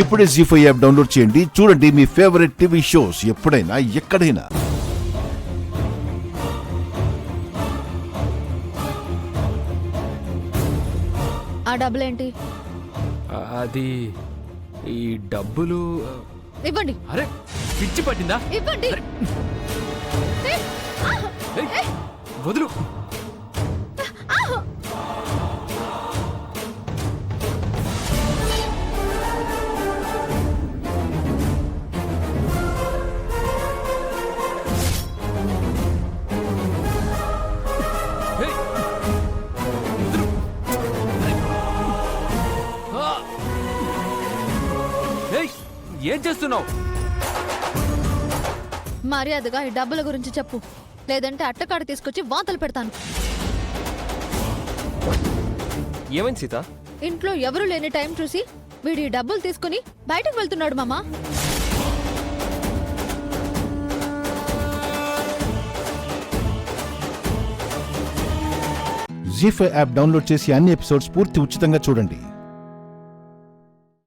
ఇప్పుడే జీ5 app download చేయండి. చూడండి మీ ఫేవరెట్ టీవీ షోస్ ఎప్పుడైనా ఎక్కడైనా. ఆ డబ్బులేంటి? అది ఈ డబ్బులు ఇవ్వండి. అరే పిచ్చి పట్టిందా? ఇవ్వండి. ఏయ్, వదులు. ఏయ్, వదులు. ఆ! ఏయ్, ఏం చేస్తున్నావు? మర్యాదగా ఈ డబ్బుల గురించి చెప్పు, లేదంటే అట్టకాడ తీసుకొచ్చి వాంతలు పెడతాను. ఏమైంది సీత? ఇంట్లో ఎవరు లేని టైం చూసి వీడి డబ్బులు తీసుకుని బయటకు వెళ్తున్నాడు మామా. జీ5 యాప్ డౌన్లోడ్ చేసి అన్ని ఎపిసోడ్స్ పూర్తి ఉచితంగా చూడండి.